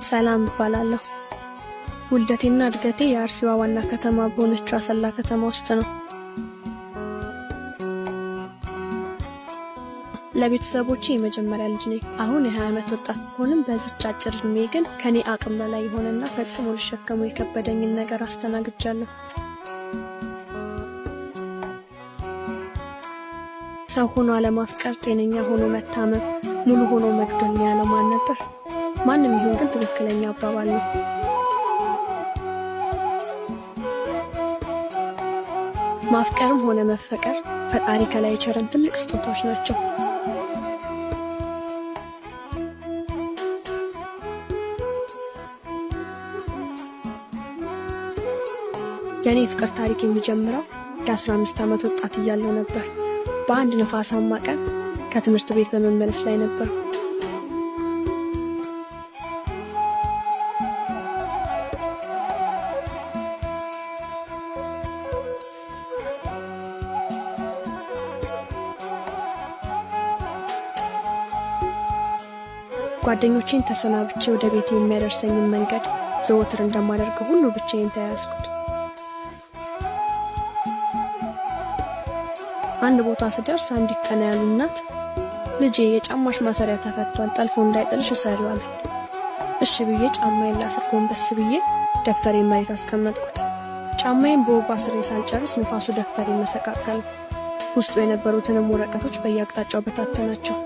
ሰላም እባላለሁ። ውልደቴና እድገቴ የአርሲዋ ዋና ከተማ በሆነችው አሰላ ከተማ ውስጥ ነው። ለቤተሰቦቼ የመጀመሪያ ልጅ ነኝ። አሁን የ20 ዓመት ወጣት ሆንም በዚች አጭር ዕድሜ ግን ከኔ አቅም በላይ የሆነና ፈጽሞ ልሸከመው የከበደኝን ነገር አስተናግጃለሁ። ሰው ሆኖ አለማፍቀር፣ ጤነኛ ሆኖ መታመም፣ ሙሉ ሆኖ መግደል ያለው ማን ነበር? ማንም ይሁን ግን ትክክለኛ አባባል ነው። ማፍቀርም ሆነ መፈቀር ፈጣሪ ከላይ የቸረን ትልቅ ስጦታዎች ናቸው። የኔ ፍቅር ታሪክ የሚጀምረው የ15 ዓመት ወጣት እያለሁ ነበር። በአንድ ነፋሳማ ቀን ከትምህርት ቤት በመመለስ ላይ ነበር። ጓደኞቼን ተሰናብቼ ወደ ቤቴ የሚያደርሰኝን መንገድ ዘወትር እንደማደርገው ሁሉ ብቻዬን ተያዝኩት። አንድ ቦታ ስደርስ አንዲት ቀና ያሉ እናት ልጄ የጫማሽ ማሰሪያ ተፈቷል፣ ጠልፎ እንዳይጥልሽ እሰሪው አለኝ። እሺ ብዬ ጫማዬን ላስር ጎንበስ ብዬ ደፍተሬን መሬት አስቀመጥኩት። ጫማዬን በወጉ አስሬ ሳልጨርስ ንፋሱ ደፍተሬን መሰቃቀለ። ውስጡ የነበሩትንም ወረቀቶች በየአቅጣጫው በታተናቸው።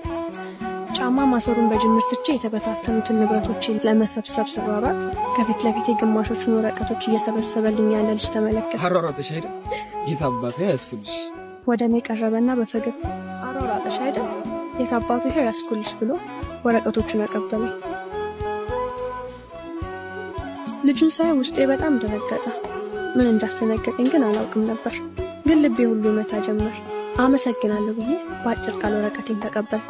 ጫማ ማሰሩን በጅምር ትቼ የተበታተኑትን ንብረቶችን ለመሰብሰብ ስሯሯጥ ከፊት ለፊቴ ግማሾቹን ወረቀቶች እየሰበሰበልኝ ያለ ልጅ ተመለከተ። አሯሯጥሽ አይደል? የታባቱ ያስኩልሽ። ወደ እኔ ቀረበና በፈገግታ አሯሯጥሽ አይደል? የታባቱ ያስኩልሽ ብሎ ወረቀቶቹን አቀበለኝ። ልጁን ሳይ ውስጤ በጣም ደነገጠ። ምን እንዳስደነገጠኝ ግን አላውቅም ነበር። ግን ልቤ ሁሉ መታ ጀመር። አመሰግናለሁ ብዬ በአጭር ቃል ወረቀቴን ተቀበልኩ።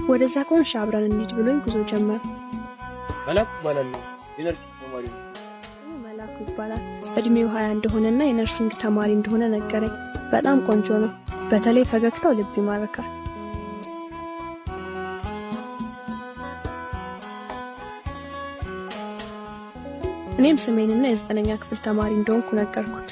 ወደዛ ቆንሽ አብረን እንሂድ ብሎኝ ጉዞ ጀመረ። መላኩ ይባላል። የነርሲንግ ተማሪ ነው። መላኩ ይባላል። እድሜው 20 እንደሆነና የነርሲንግ ተማሪ እንደሆነ ነገረኝ። በጣም ቆንጆ ነው። በተለይ ፈገግታው ልብ ይማርካል። እኔም ስሜንና የ9ኛ ክፍል ተማሪ እንደሆንኩ ነገርኩት።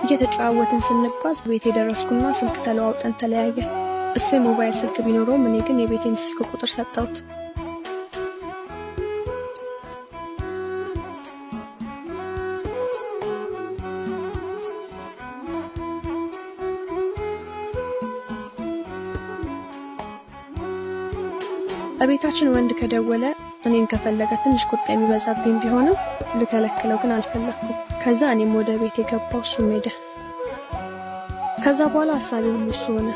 እየተጫወትን ስንጓዝ ቤቴ ደረስኩና ስልክ ተለዋውጠን ተለያየ። እሱ የሞባይል ስልክ ቢኖረውም እኔ ግን የቤቴን ስልክ ቁጥር ሰጠሁት። በቤታችን ወንድ ከደወለ እኔን ከፈለገ ትንሽ ቁጣ የሚበዛብኝ ቢሆንም ልከለክለው ግን አልፈለኩም። ከዛ እኔም ወደ ቤት የገባው እሱም ሄደ። ከዛ በኋላ ሐሳቤ ሁሉ እሱ ሆነ።